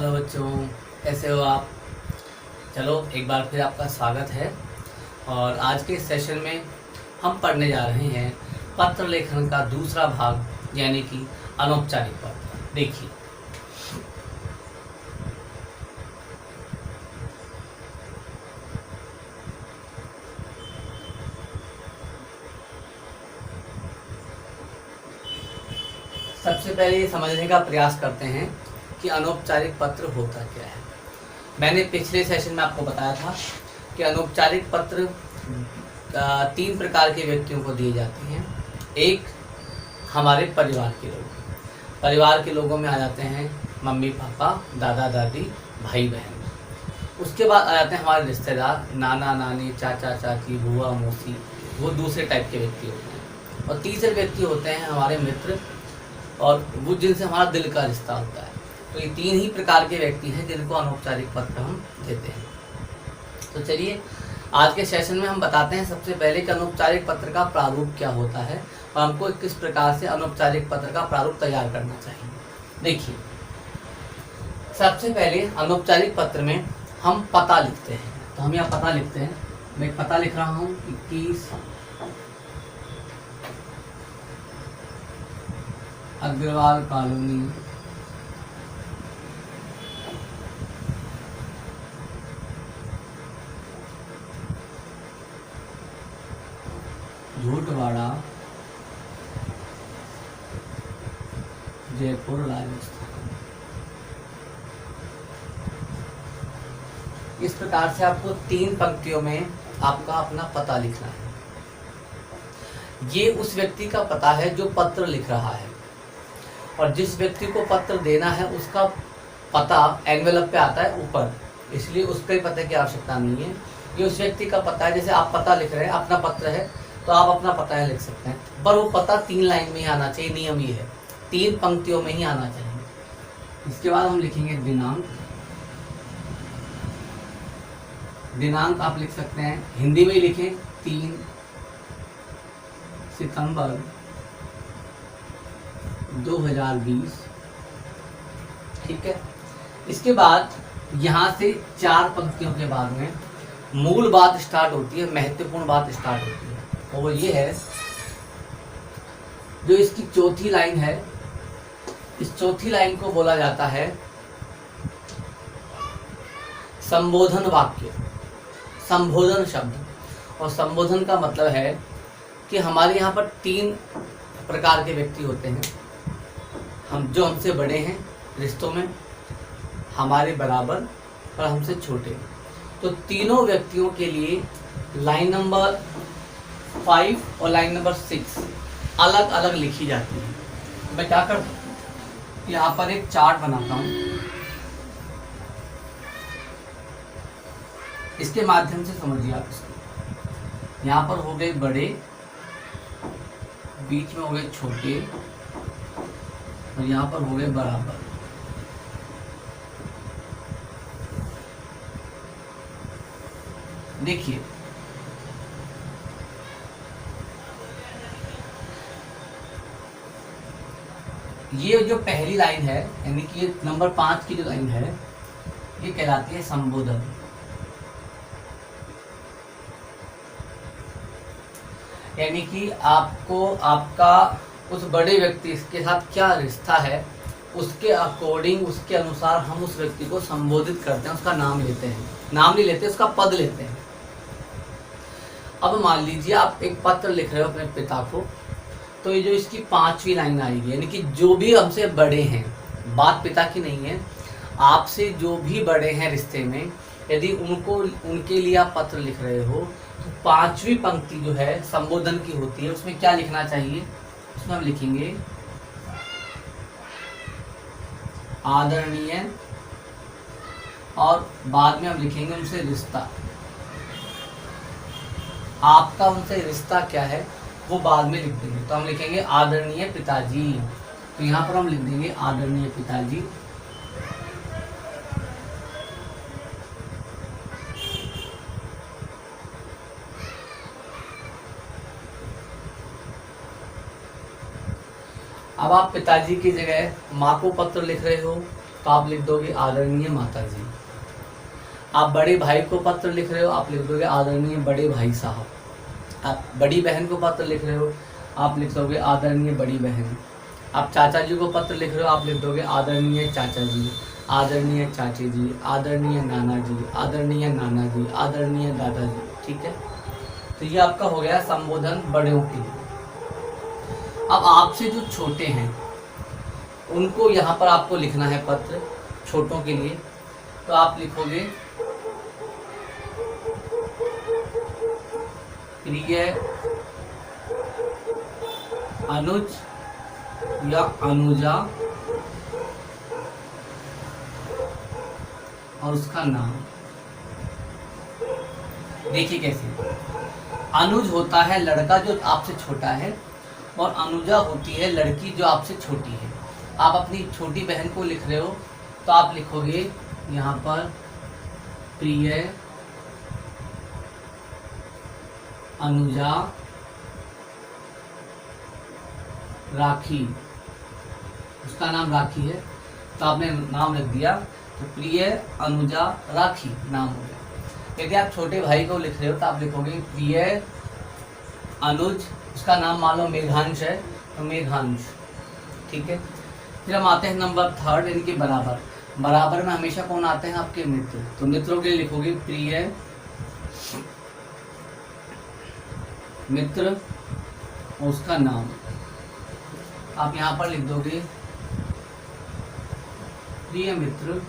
Hello बच्चों, कैसे हो आप। चलो एक बार फिर आपका स्वागत है। और आज के सेशन में हम पढ़ने जा रहे हैं पत्र लेखन का दूसरा भाग, यानी कि अनौपचारिक पत्र। देखिए, सबसे पहले ये समझने का प्रयास करते हैं कि अनौपचारिक पत्र होता क्या है। मैंने पिछले सेशन में आपको बताया था कि अनौपचारिक पत्र 3 प्रकार के व्यक्तियों को दिए जाते हैं। एक, हमारे परिवार के लोग। परिवार के लोगों में आ जाते हैं मम्मी पापा, दादा दादी, भाई बहन। उसके बाद आ जाते हैं हमारे रिश्तेदार, नाना नानी, चाचा चाची, बुआ मौसी। वो दूसरे टाइप के व्यक्ति होते हैं। और तीसरे व्यक्ति होते हैं हमारे मित्र, और वो जिनसे हमारा दिल का रिश्ता होता है। तो ये 3 ही प्रकार के व्यक्ति हैं जिनको अनौपचारिक पत्र हम देते हैं। तो चलिए आज के सेशन में हम बताते हैं सबसे पहले कि अनौपचारिक पत्र का प्रारूप क्या होता है और हमको किस प्रकार से अनौपचारिक पत्र का प्रारूप तैयार करना चाहिए। देखिए, सबसे पहले अनौपचारिक पत्र में हम पता लिखते हैं। तो हम यहाँ पता लिखते हैं। मैं पता लिख रहा हूँ 21 अग्रवाल कॉलोनी, झूठवाड़ा, जयपुर, राजस्थान। इस प्रकार से आपको 3 पंक्तियों में आपका अपना पता लिखना है। ये उस व्यक्ति का पता है जो पत्र लिख रहा है, और जिस व्यक्ति को पत्र देना है उसका पता एनवेलप पे आता है ऊपर, इसलिए उसके पते की आवश्यकता नहीं है। ये उस व्यक्ति का पता है। जैसे आप पता लिख रहे हैं, अपना पत्र है तो आप अपना पता है लिख सकते हैं, पर वो पता 3 लाइन में ही आना चाहिए। नियम ये है, 3 पंक्तियों में ही आना चाहिए। इसके बाद हम लिखेंगे दिनांक। दिनांक आप लिख सकते हैं, हिंदी में ही लिखें 3 सितंबर 2020। ठीक है। इसके बाद यहाँ से 4 पंक्तियों के बाद में मूल बात स्टार्ट होती है, महत्वपूर्ण बात स्टार्ट होती है। और वो ये है, जो इसकी चौथी लाइन है, इस चौथी लाइन को बोला जाता है संबोधन वाक्य, संबोधन शब्द। और संबोधन का मतलब है कि हमारे यहाँ पर 3 प्रकार के व्यक्ति होते हैं। हम जो हमसे बड़े हैं रिश्तों में, हमारे बराबर और हमसे छोटे। तो तीनों व्यक्तियों के लिए लाइन नंबर 5 और लाइन नंबर 6 अलग अलग लिखी जाती है। मैं क्या करता हूँ, यहाँ पर एक चार्ट बनाता हूँ, इसके माध्यम से समझिए आप इसको। यहाँ पर हो गए बड़े, बीच में हो गए छोटे, और यहाँ पर हो गए बराबर। देखिए, ये जो पहली लाइन है, यानी कि ये नंबर 5 की जो लाइन है, ये कहलाती है संबोधन। यानी कि आपको आपका उस बड़े व्यक्ति के साथ क्या रिश्ता है, उसके अकॉर्डिंग, उसके अनुसार हम उस व्यक्ति को संबोधित करते हैं, उसका नाम लेते हैं। नाम नहीं लेते, उसका पद लेते हैं। अब मान लीजिए आप एक पत्र लिख रहे हो अपने पिता को, तो ये जो इसकी 5वीं लाइन आएगी, यानी कि जो भी हमसे बड़े हैं, बात पिता की नहीं है, आपसे जो भी बड़े हैं रिश्ते में, यदि उनके लिए आप पत्र लिख रहे हो, तो 5वीं पंक्ति जो है संबोधन की होती है। उसमें क्या लिखना चाहिए, उसमें हम लिखेंगे आदरणीय, और बाद में हम लिखेंगे उनसे रिश्ता। आपका उनसे रिश्ता क्या है वो बाद में लिख देंगे। तो हम लिखेंगे आदरणीय पिताजी। तो यहाँ पर हम लिख देंगे आदरणीय पिताजी। अब आप पिताजी की जगह माँ को पत्र लिख रहे हो, तो आप लिख दोगे आदरणीय माता जी। आप बड़े भाई को पत्र लिख रहे हो, आप लिख दोगे आदरणीय बड़े भाई साहब। आप बड़ी बहन को पत्र लिख रहे हो, आप लिख दोगे आदरणीय बड़ी बहन। आप चाचा जी को पत्र लिख रहे हो, आप लिख दोगे आदरणीय चाचा जी, आदरणीय चाची जी, आदरणीय नाना जी, आदरणीय नाना जी, आदरणीय दादाजी। ठीक है, तो ये आपका हो गया संबोधन बड़ों के लिए। अब आपसे जो छोटे हैं उनको यहाँ पर आपको लिखना है पत्र छोटों के लिए। तो आप लिखोगे प्रिय अनुज या अनुजा और उसका नाम। देखिए कैसे, अनुज होता है लड़का जो आपसे छोटा है और अनुजा होती है लड़की जो आपसे छोटी है। आप अपनी छोटी बहन को लिख रहे हो तो आप लिखोगे यहाँ पर प्रिय अनुजा राखी, उसका नाम राखी है तो आपने नाम लिख दिया, तो प्रिय अनुजा राखी नाम हो गया। यदि आप छोटे भाई को लिख रहे हो तो आप लिखोगे प्रिय अनुज, उसका नाम मान लो मेघांश है तो मेघांश। ठीक है, फिर हम आते हैं नंबर 3 यानी कि बराबर। बराबर में हमेशा कौन आते हैं? आपके मित्र। तो मित्रों के लिए लिखोगे प्रिय मित्र और उसका नाम। आप यहाँ पर लिख दोगे प्रिय मित्र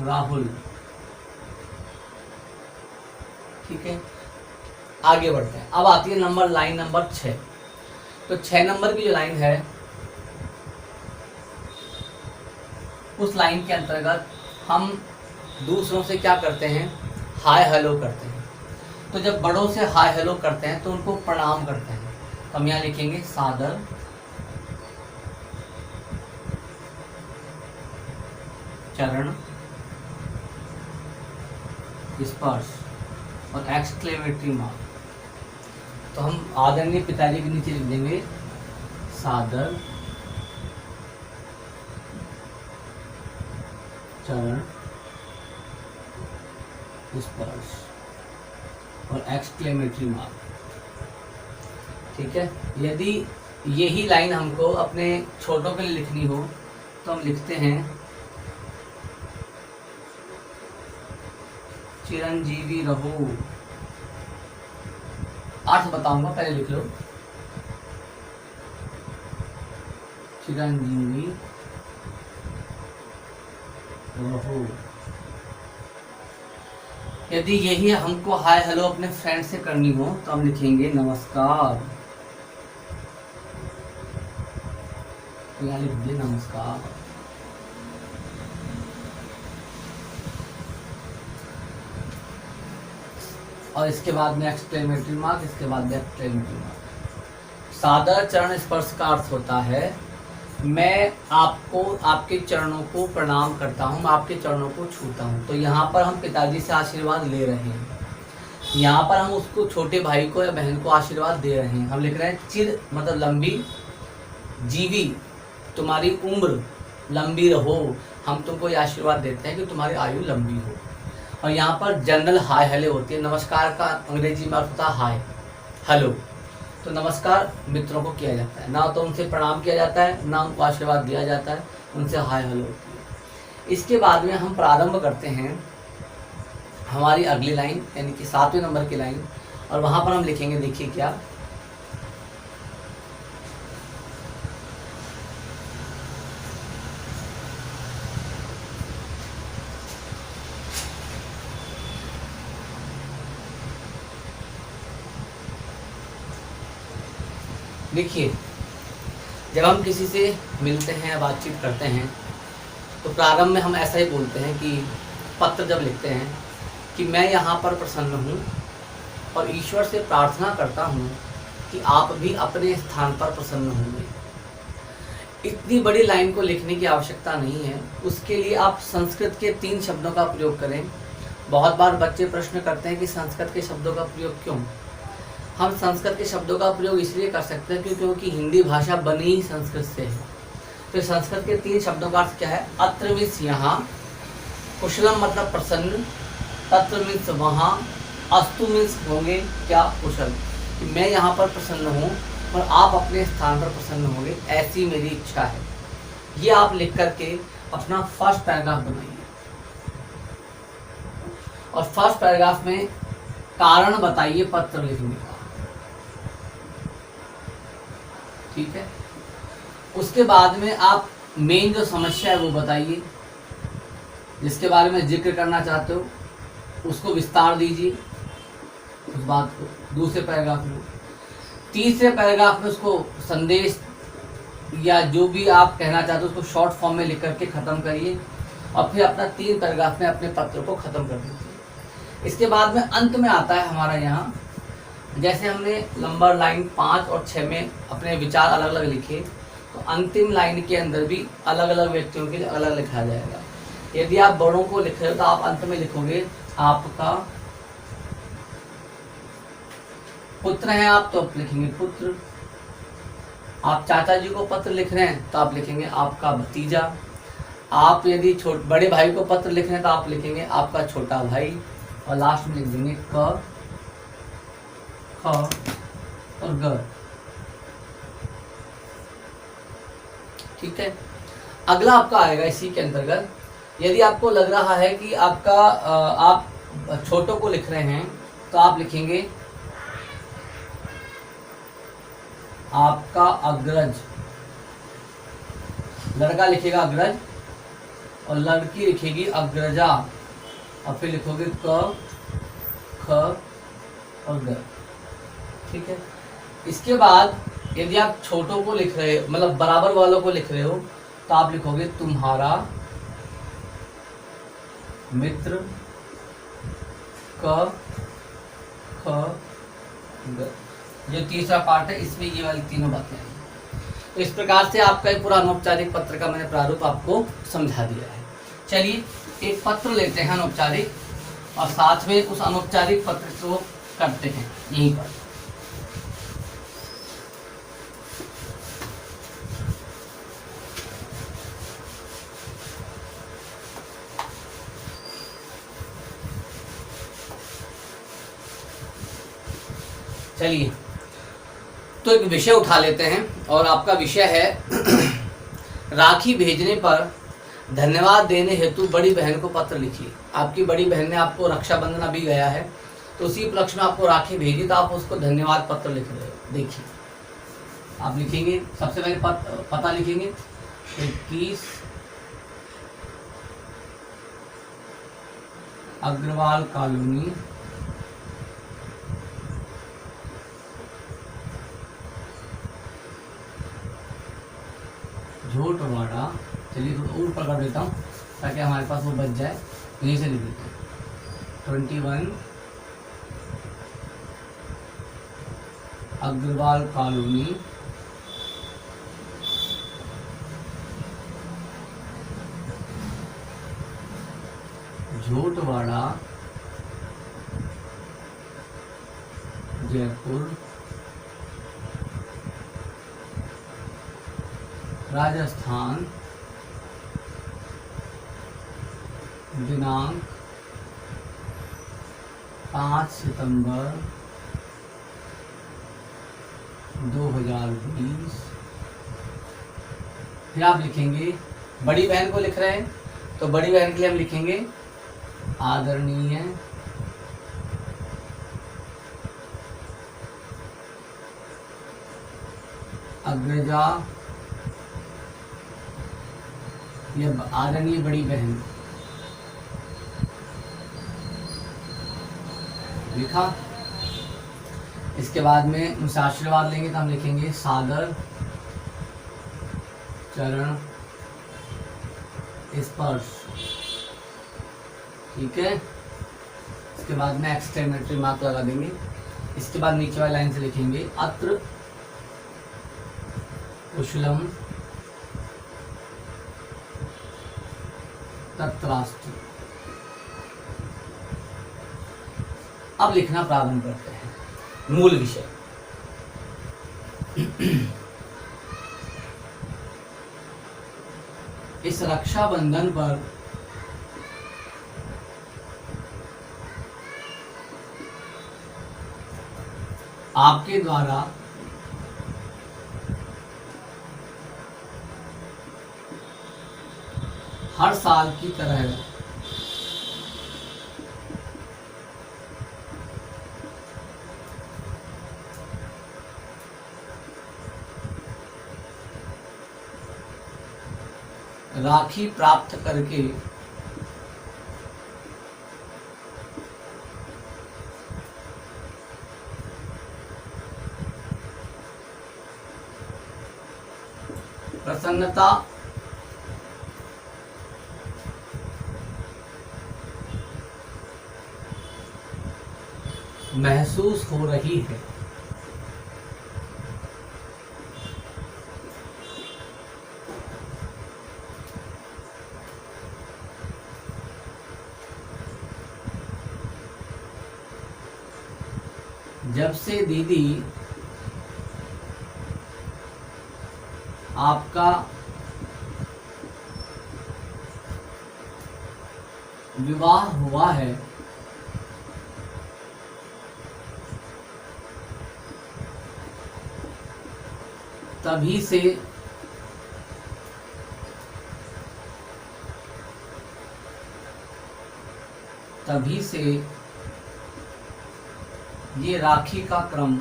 राहुल। ठीक है, आगे बढ़ते हैं। अब आती है लाइन नंबर 6। तो 6 नंबर की जो लाइन है उस लाइन के अंतर्गत हम दूसरों से क्या करते हैं? हाय हेलो करते हैं। तो जब बड़ों से हाय हेलो करते हैं तो उनको प्रणाम करते हैं। तो हम यहाँ लिखेंगे सादर चरण स्पर्श और एक्सक्लेमेटरी मार्क। तो हम आदरणीय पिताजी के नीचे लिख देंगे सादर चरण स्पर्श और एक्सक्लेमेटरी मार्क। ठीक है, यदि यही लाइन हमको अपने छोटों के लिए लिखनी हो तो हम लिखते हैं चिरंजीवी रहो। अर्थ बताऊंगा, पहले लिख लो चिरंजीवी रहो। यदि यही हमको हाय हेलो अपने फ्रेंड से करनी हो तो हम लिखेंगे नमस्कार। तो यहाँ लिख दिए नमस्कार। और इसके बाद में एक्सक्लेमेटरी मार्क, इसके बाद में एक्सक्लेमेटरी मार्क। सादर चरण स्पर्श का अर्थ होता है मैं आपको आपके चरणों को प्रणाम करता हूँ, मैं आपके चरणों को छूता हूँ। तो यहाँ पर हम पिताजी से आशीर्वाद ले रहे हैं, यहाँ पर हम उसको छोटे भाई को या बहन को आशीर्वाद दे रहे हैं। हम लिख रहे हैं चिर मतलब लंबी, जीवी तुम्हारी उम्र लंबी रहो। हम तुमको ये आशीर्वाद देते हैं कि तुम्हारी आयु लंबी हो। और यहाँ पर जनरल हाय हेलो होती है। नमस्कार का अंग्रेजी में अर्थ होता है हाय हेलो। तो नमस्कार मित्रों को किया जाता है, ना तो उनसे प्रणाम किया जाता है ना उनको आशीर्वाद दिया जाता है, उनसे हाय हेलो होती है। इसके बाद में हम प्रारंभ करते हैं हमारी अगली लाइन यानी कि 7वें नंबर की लाइन। और वहाँ पर हम लिखेंगे, देखिए क्या, देखिए जब हम किसी से मिलते हैं, बातचीत करते हैं तो प्रारंभ में हम ऐसा ही बोलते हैं कि पत्र जब लिखते हैं कि मैं यहाँ पर प्रसन्न हूँ और ईश्वर से प्रार्थना करता हूँ कि आप भी अपने स्थान पर प्रसन्न होंगे। इतनी बड़ी लाइन को लिखने की आवश्यकता नहीं है। उसके लिए आप संस्कृत के 3 शब्दों का प्रयोग करें। बहुत बार बच्चे प्रश्न करते हैं कि संस्कृत के शब्दों का प्रयोग क्यों? हम संस्कृत के शब्दों का प्रयोग इसलिए कर सकते हैं क्योंकि हिंदी भाषा बनी ही संस्कृत से है। तो संस्कृत के 3 शब्दों का अर्थ क्या है? अत्र मीन्स यहाँ, कुशलम मतलब प्रसन्न, तत्र मीन्स वहाँ, अस्तु मीन्स होंगे क्या? कुशल, कि मैं यहाँ पर प्रसन्न हूँ और आप अपने स्थान पर प्रसन्न होंगे, ऐसी मेरी इच्छा है। ये आप लिख करके अपना फर्स्ट पैराग्राफ बनाइए और फर्स्ट पैराग्राफ में कारण बताइए पत्र लिखने का, ठीक है। उसके बाद में आप मेन जो समस्या है वो बताइए, जिसके बारे में जिक्र करना चाहते हो उसको विस्तार दीजिए उस बात को दूसरे पैराग्राफ में। तीसरे पैराग्राफ में उसको संदेश या जो भी आप कहना चाहते हो उसको शॉर्ट फॉर्म में लिख करके ख़त्म करिए और फिर अपना 3 पैराग्राफ में अपने पत्र को ख़त्म कर दीजिए। इसके बाद में अंत में आता है हमारा यहाँ, जैसे हमने नंबर लाइन 5 और 6 में अपने विचार अलग अलग लिखे, तो अंतिम लाइन के अंदर भी अलग अलग व्यक्तियों के लिए अलग लिखा जाएगा। यदि आप बड़ों को लिख रहे हो तो आप अंत में लिखोगे आपका पुत्र है आप, तो आप लिखेंगे पुत्र। आप चाचा जी को पत्र लिख रहे हैं तो आप लिखेंगे आपका भतीजा। आप यदि बड़े भाई को पत्र लिख रहे हैं तो आप लिखेंगे आपका छोटा भाई, और लास्ट में लिख देंगे क, ख और ग, ठीक है। अगला आपका आएगा इसी के अंतर्गत, यदि आपको लग रहा है कि आपका आप छोटों को लिख रहे हैं तो आप लिखेंगे आपका अग्रज, लड़का लिखेगा अग्रज और लड़की लिखेगी अग्रजा, और फिर लिखोगे क, ख और ग, ठीक है। इसके बाद यदि आप छोटों को लिख रहे हो, मतलब बराबर वालों को लिख रहे हो, तो आप लिखोगे तुम्हारा मित्र, क, ख, ग। जो तीसरा पार्ट है इसमें ये वाली तीनों बातें हैं। तो इस प्रकार से आपका ये पूरा अनौपचारिक पत्र का मैंने प्रारूप आपको समझा दिया है। चलिए एक पत्र लेते हैं अनौपचारिक और साथ में उस अनौपचारिक पत्र को करते हैं यहीं पर। चलिए तो एक विषय उठा लेते हैं और आपका विषय है राखी भेजने पर धन्यवाद देने हेतु बड़ी बहन को पत्र लिखिए। आपकी बड़ी बहन ने आपको रक्षाबंधन अभी गया है तो उसी उपलक्ष्य में आपको राखी भेजी, तो आप उसको धन्यवाद पत्र लिख रहे हो। देखिए आप लिखेंगे, सबसे पहले पता लिखेंगे 21 अग्रवाल कॉलोनी, झोटवाड़ा। चलिए थोड़ा ऊपर कर देता हूँ ताकि हमारे पास वो बच जाए, यहीं से लिख देते हैं 21 अग्रवाल कॉलोनी, झोटवाड़ा, जयपुर, राजस्थान, दिनांक 5 सितंबर 2020। फिर आप लिखेंगे, बड़ी बहन को लिख रहे हैं तो बड़ी बहन के लिए हम लिखेंगे आदरणीय अग्रजा, ये आदरणीय बड़ी बहन लिखा। इसके बाद में उनसे आशीर्वाद लेंगे तो हम लिखेंगे सादर चरण स्पर्श, ठीक है। इसके बाद में एक्सक्लेमेटरी मार्क लगा देंगे। इसके बाद नीचे वाली लाइन से लिखेंगे अत्र कुशलम तत्रास्तु। अब लिखना प्रारंभ करते हैं मूल विषय। इस रक्षाबंधन पर आपके द्वारा हर साल की तरह राखी प्राप्त करके प्रसन्नता महसूस हो रही है। जब से दीदी आपका विवाह हुआ है, तभी से ये राखी का क्रम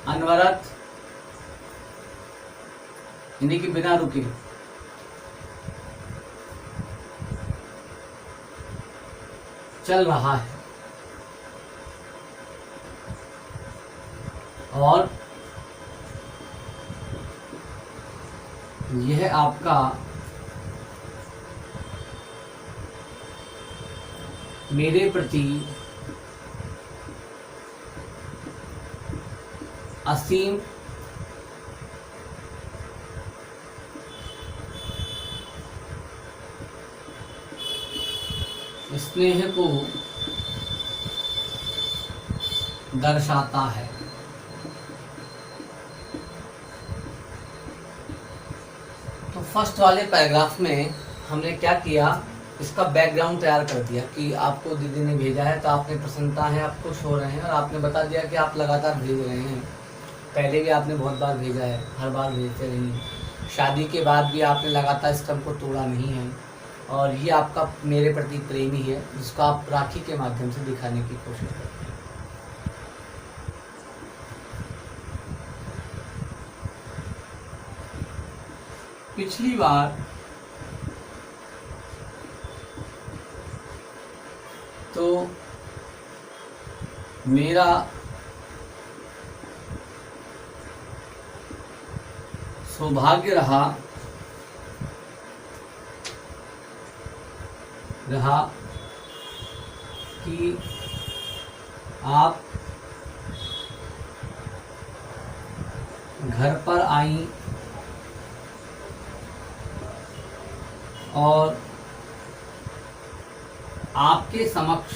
अनवरत यानी कि बिना रुके चल रहा है। और यह आपका मेरे प्रति असीम स्नेह को दर्शाता है। तो फर्स्ट वाले पैराग्राफ में हमने क्या किया, इसका बैकग्राउंड तैयार कर दिया कि आपको दीदी ने भेजा है तो आपने प्रसन्नता है, आप खुश हो रहे हैं, और आपने बता दिया कि आप लगातार भेज रहे हैं। पहले भी आपने बहुत बार भेजा है, हर बार भेजते रहिए। शादी के बाद भी आपने लगातार इस क्रम को तोड़ा नहीं है, और ये आपका मेरे प्रति प्रेम ही है जिसको आप राखी के माध्यम से दिखाने की कोशिश करते हैं। पिछली बार तो मेरा सौभाग्य रहा कि आप घर पर आई और आपके समक्ष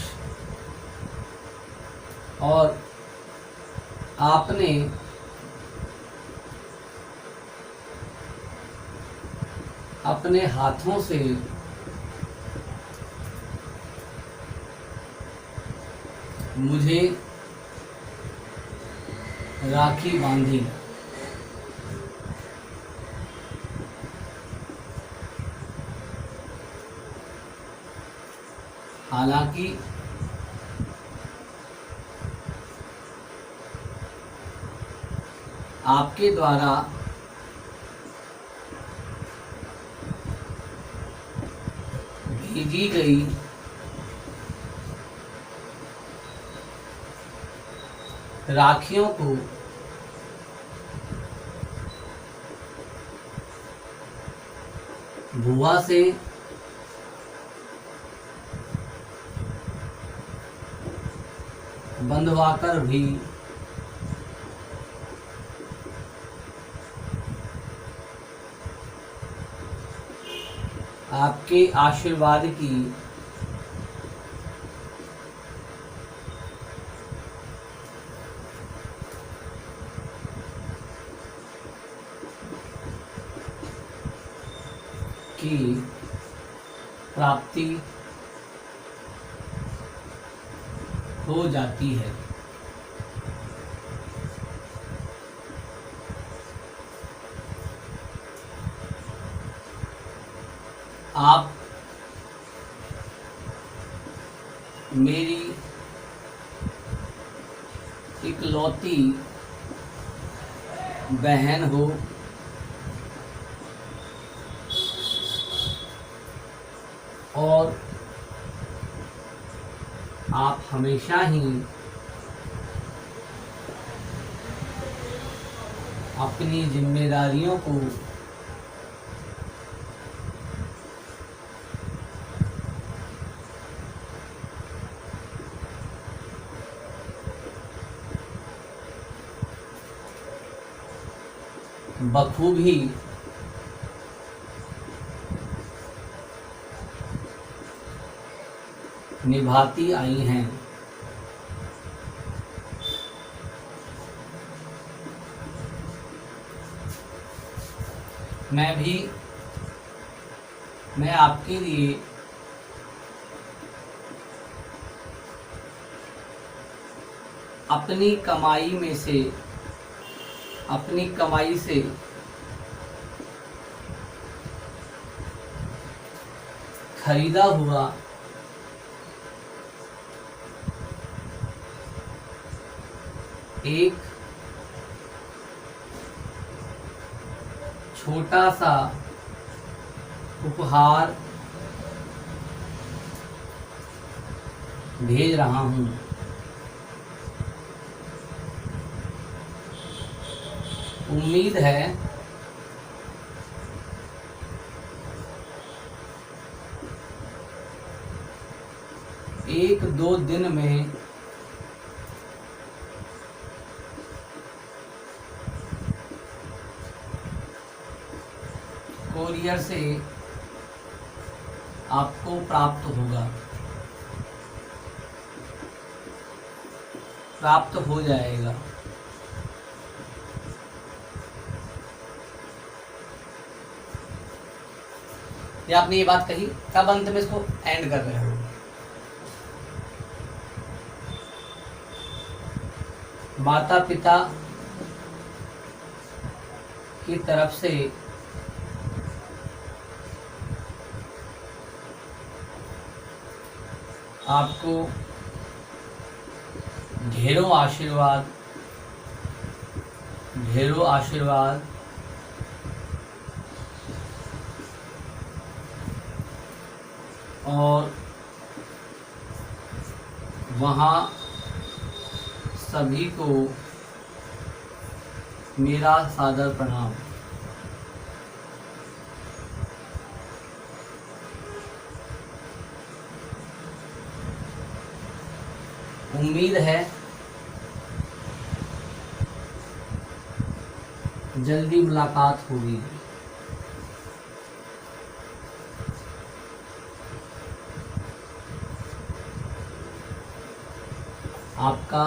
और आपने अपने हाथों से मुझे राखी बांधी। हालांकि आपके द्वारा भेजी गई राखियों को बुआ से बंधवाकर भी आपके आशीर्वाद की की प्राप्ति हो जाती है। आप मेरी इकलौती बहन हो और आप हमेशा ही अपनी जिम्मेदारियों को बखूबी निभाती आई हैं। मैं आपके लिए अपनी कमाई से खरीदा हुआ एक छोटा सा उपहार भेज रहा हूँ। उम्मीद है एक दो दिन में कोरियर से आपको प्राप्त हो जाएगा। ये आपने ये बात कही, तब अंत में इसको एंड कर रहे हो। माता पिता की तरफ से आपको ढेरों आशीर्वाद और वहाँ सभी को मेरा सादर प्रणाम। उम्मीद है जल्दी मुलाकात होगी। आपका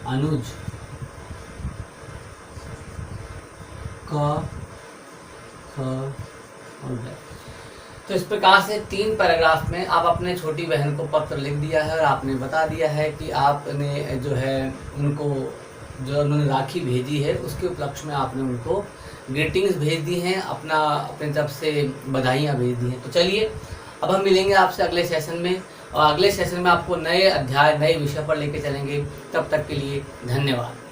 अनुज तो इस प्रकार से 3 पैराग्राफ में आप अपने छोटी बहन को पत्र लिख दिया है और आपने बता दिया है कि आपने जो है उनको जो उन्होंने राखी भेजी है उसके उपलक्ष्य में आपने उनको ग्रीटिंग्स भेज दी हैं, अपने तरफ से बधाइयाँ भेज दी हैं। तो चलिए अब हम मिलेंगे आपसे अगले सेशन में, और अगले सेशन में आपको नए अध्याय नए विषय पर लेके चलेंगे। तब तक के लिए धन्यवाद।